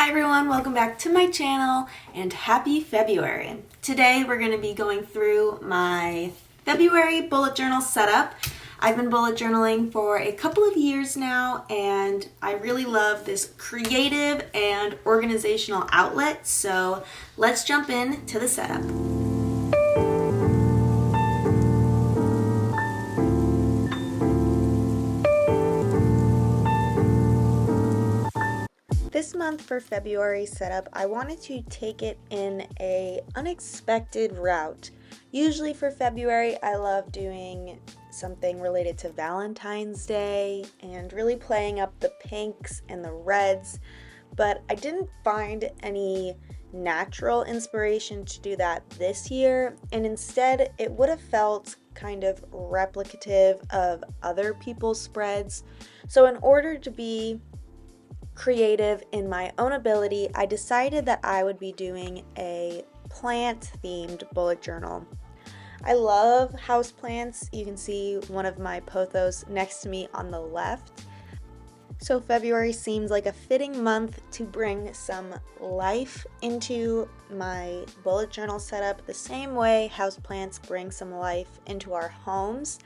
Hi everyone, welcome back to my channel and happy February. Today we're going to be going through my February bullet journal setup. I've been bullet journaling for a couple of years now and I really love this creative and organizational outlet, so let's jump into the setup. This month for February setup, I wanted to take it in a unexpected route. Usually for February, I love doing something related to Valentine's Day and really playing up the pinks and the reds, but I didn't find any natural inspiration to do that this year, and instead it would have felt kind of replicative of other people's spreads. So in order to be creative in my own ability, I decided that I would be doing a plant-themed bullet journal. I love houseplants. You can see one of my pothos next to me on the left. So February seems like a fitting month to bring some life into my bullet journal setup the same way houseplants bring some life into our homes.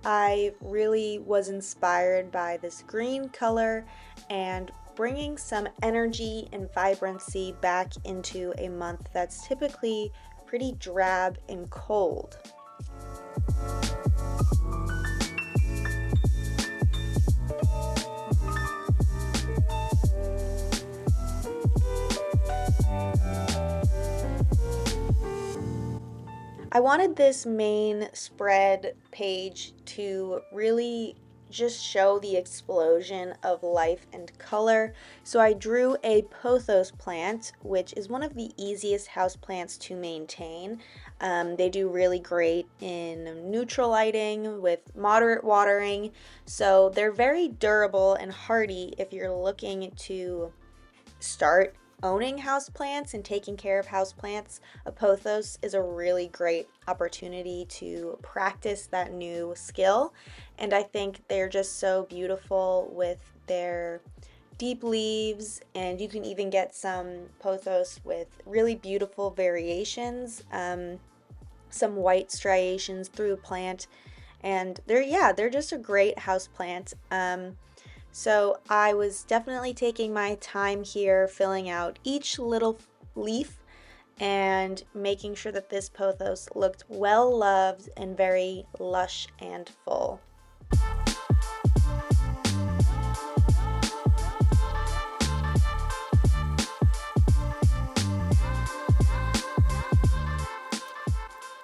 I really was inspired by this green color and bringing some energy and vibrancy back into a month that's typically pretty drab and cold. I wanted this main spread page to really just show the explosion of life and color. So I drew a pothos plant, which is one of the easiest house plants to maintain. They do really great in neutral lighting with moderate watering. So they're very durable and hardy if you're looking to start owning houseplants and taking care of houseplants. A pothos is a really great opportunity to practice that new skill, and I think they're just so beautiful with their deep leaves, and you can even get some pothos with really beautiful variations, some white striations through the plant, and they're just a great house plant. So I was definitely taking my time here, filling out each little leaf and making sure that this pothos looked well loved and very lush and full.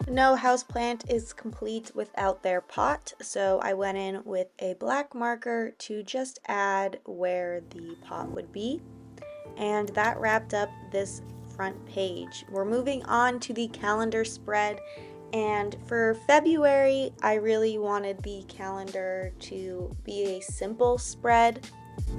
No houseplant is complete without their pot, so I went in with a black marker to just add where the pot would be, and that wrapped up this front page. We're moving on to the calendar spread, and for February I really wanted the calendar to be a simple spread.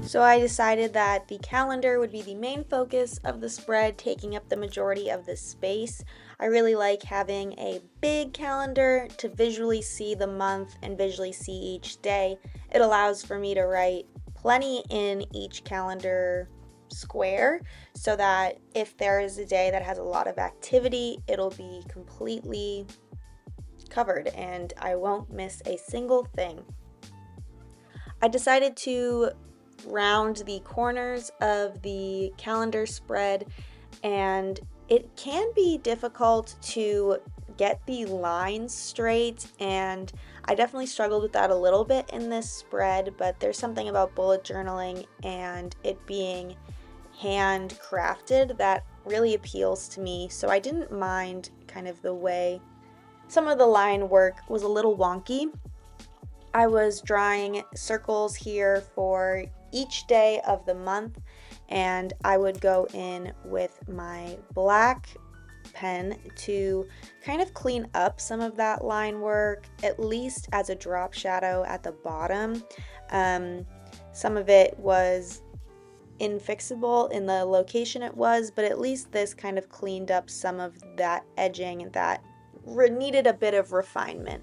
So I decided that the calendar would be the main focus of the spread, taking up the majority of the space. I really like having a big calendar to visually see the month and visually see each day. It allows for me to write plenty in each calendar square so that if there is a day that has a lot of activity, it'll be completely covered and I won't miss a single thing. I decided to round the corners of the calendar spread, and it can be difficult to get the lines straight, and I definitely struggled with that a little bit in this spread, but there's something about bullet journaling and it being handcrafted that really appeals to me, so I didn't mind kind of the way some of the line work was a little wonky. I was drawing circles here for each day of the month, and I would go in with my black pen to kind of clean up some of that line work, at least as a drop shadow at the bottom. Some of it was infixable in the location it was, but at least this kind of cleaned up some of that edging that needed a bit of refinement.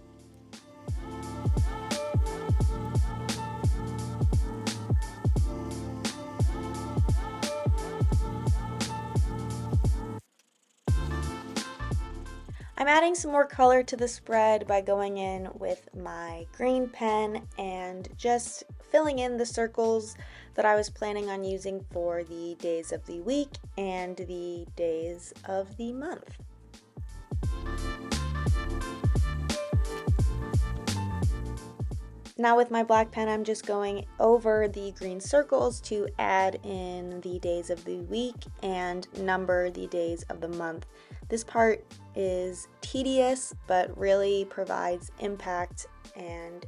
I'm adding some more color to the spread by going in with my green pen and just filling in the circles that I was planning on using for the days of the week and the days of the month. Now with my black pen, I'm just going over the green circles to add in the days of the week and number the days of the month. This part is tedious, but really provides impact and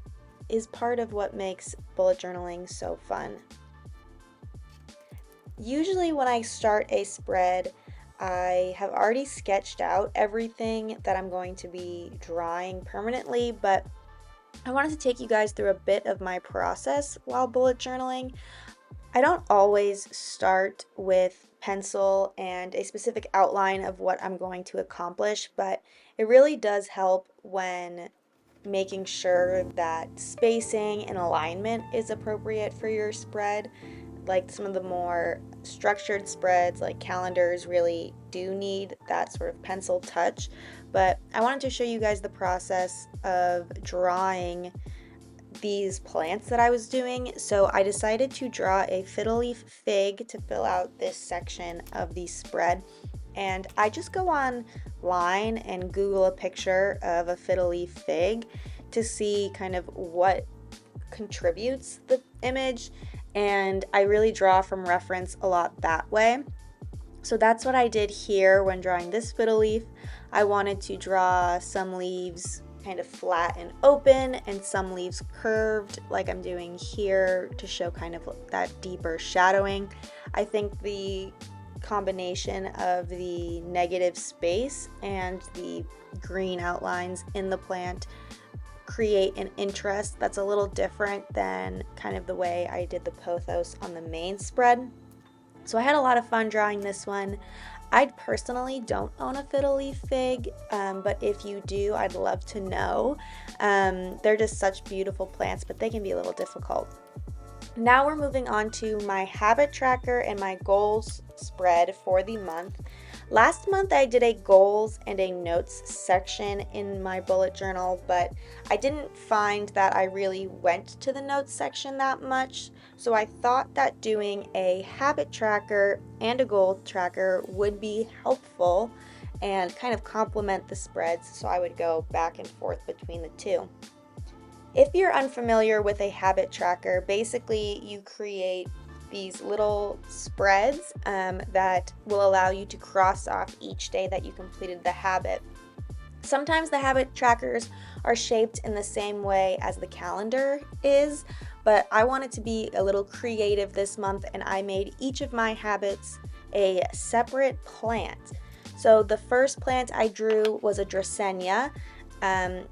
is part of what makes bullet journaling so fun. Usually when I start a spread, I have already sketched out everything that I'm going to be drawing permanently, but I wanted to take you guys through a bit of my process while bullet journaling. I don't always start with pencil and a specific outline of what I'm going to accomplish, but it really does help when making sure that spacing and alignment is appropriate for your spread. Like some of the more structured spreads like calendars really do need that sort of pencil touch, but I wanted to show you guys the process of drawing these plants that I was doing. So I decided to draw a fiddle leaf fig to fill out this section of the spread, and I just go online and Google a picture of a fiddle leaf fig to see kind of what contributes the image, and I really draw from reference a lot that way. So that's what I did here when drawing this fiddle leaf. I wanted to draw some leaves kind of flat and open and some leaves curved like I'm doing here to show kind of that deeper shadowing. I think the combination of the negative space and the green outlines in the plant create an interest that's a little different than kind of the way I did the pothos on the main spread. So I had a lot of fun drawing this one. I personally don't own a fiddle leaf fig, but if you do, I'd love to know. They're just such beautiful plants, but they can be a little difficult. Now we're moving on to my habit tracker and my goals spread for the month. Last month I did a goals and a notes section in my bullet journal, but I didn't find that I really went to the notes section that much, so I thought that doing a habit tracker and a goal tracker would be helpful and kind of complement the spreads, so I would go back and forth between the two. If you're unfamiliar with a habit tracker, basically you create these little spreads that will allow you to cross off each day that you completed the habit. Sometimes the habit trackers are shaped in the same way as the calendar is, but I wanted to be a little creative this month and I made each of my habits a separate plant. So the first plant I drew was a Dracaena.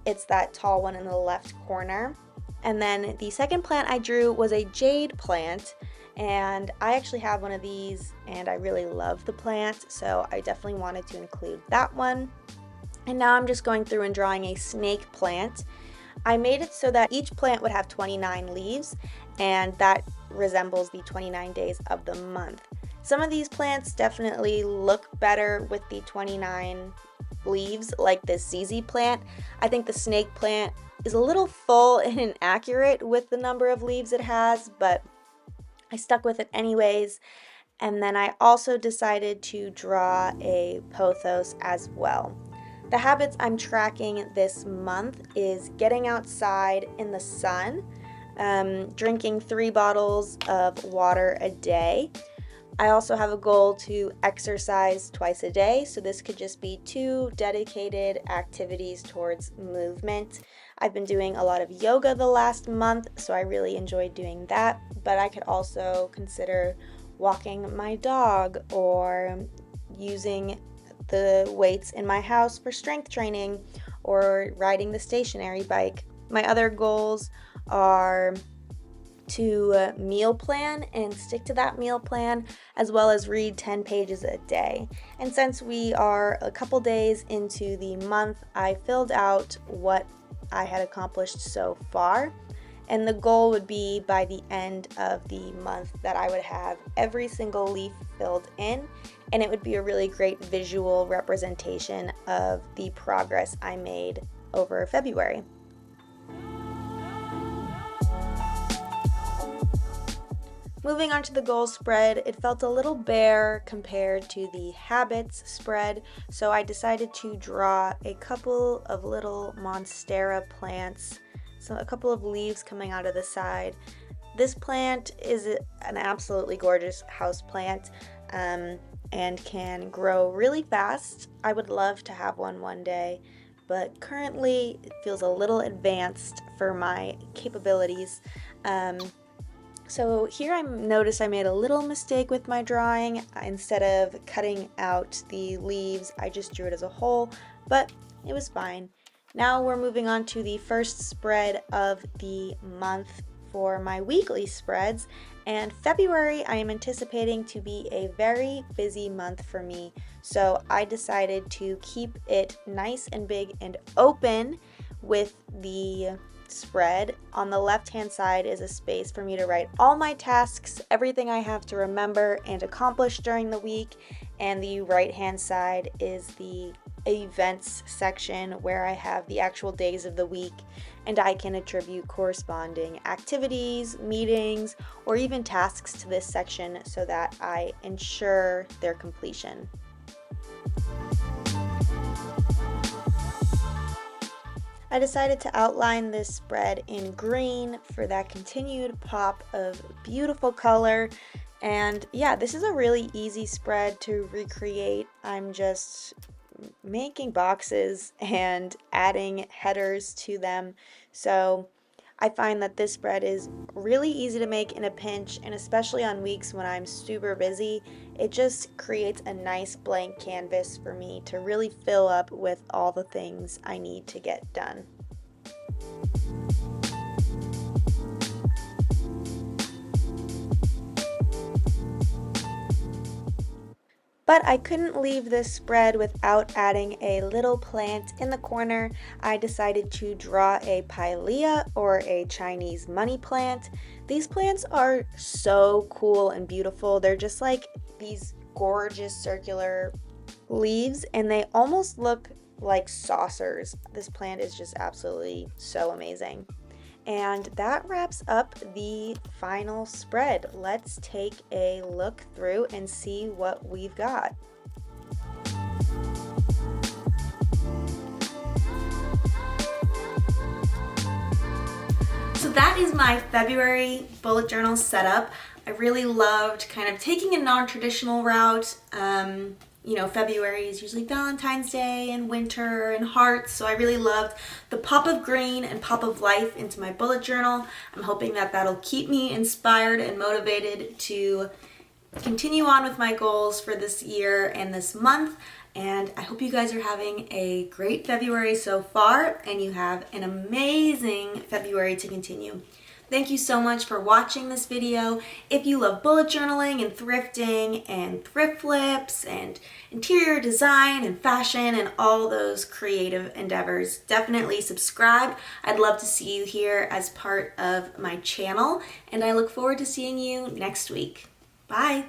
It's that tall one in the left corner. And then the second plant I drew was a jade plant. And I actually have one of these and I really love the plant, so I definitely wanted to include that one. And now I'm just going through and drawing a snake plant. I made it so that each plant would have 29 leaves, and that resembles the 29 days of the month. Some of these plants definitely look better with the 29 leaves, like this ZZ plant. I think the snake plant is a little full and inaccurate with the number of leaves it has, but I stuck with it anyways. And then I also decided to draw a pothos as well. The habits I'm tracking this month is getting outside in the sun, drinking 3 bottles of water a day. I also have a goal to exercise twice a day, so this could just be 2 dedicated activities towards movement. I've been doing a lot of yoga the last month, so I really enjoyed doing that, but I could also consider walking my dog or using the weights in my house for strength training or riding the stationary bike. My other goals are to meal plan and stick to that meal plan, as well as read 10 pages a day. And since we are a couple days into the month, I filled out what I had accomplished so far, And the goal would be by the end of the month that I would have every single leaf filled in, and it would be a really great visual representation of the progress I made over February. Moving on to the goals spread, it felt a little bare compared to the habits spread, so I decided to draw a couple of little monstera plants, so a couple of leaves coming out of the side. This plant is an absolutely gorgeous house plant and can grow really fast. I would love to have one day, but currently it feels a little advanced for my capabilities. So here I noticed I made a little mistake with my drawing. Instead of cutting out the leaves, I just drew it as a whole, but it was fine. Now we're moving on to the first spread of the month for my weekly spreads, and February I am anticipating to be a very busy month for me, so I decided to keep it nice and big and open with the spread. On the left hand side is a space for me to write all my tasks, everything I have to remember and accomplish during the week, and the right hand side is the events section where I have the actual days of the week, and I can attribute corresponding activities, meetings, or even tasks to this section so that I ensure their completion. I decided to outline this spread in green for that continued pop of beautiful color. And yeah, this is a really easy spread to recreate. I'm just making boxes and adding headers to them. So I find that this spread is really easy to make in a pinch, and especially on weeks when I'm super busy, it just creates a nice blank canvas for me to really fill up with all the things I need to get done. But I couldn't leave this spread without adding a little plant in the corner. I decided to draw a pilea, or a Chinese money plant. These plants are so cool and beautiful. They're just like these gorgeous circular leaves, and they almost look like saucers. This plant is just absolutely so amazing. And that wraps up the final spread. Let's take a look through and see what we've got. So that is my February bullet journal setup. I really loved kind of taking a non-traditional route. February is usually Valentine's Day and winter and hearts, so I really loved the pop of green and pop of life into my bullet journal. I'm hoping that that'll keep me inspired and motivated to continue on with my goals for this year and this month. And I hope you guys are having a great February so far, and you have an amazing February to continue. Thank you so much for watching this video. If you love bullet journaling and thrifting and thrift flips and interior design and fashion and all those creative endeavors, definitely subscribe. I'd love to see you here as part of my channel, and I look forward to seeing you next week. Bye.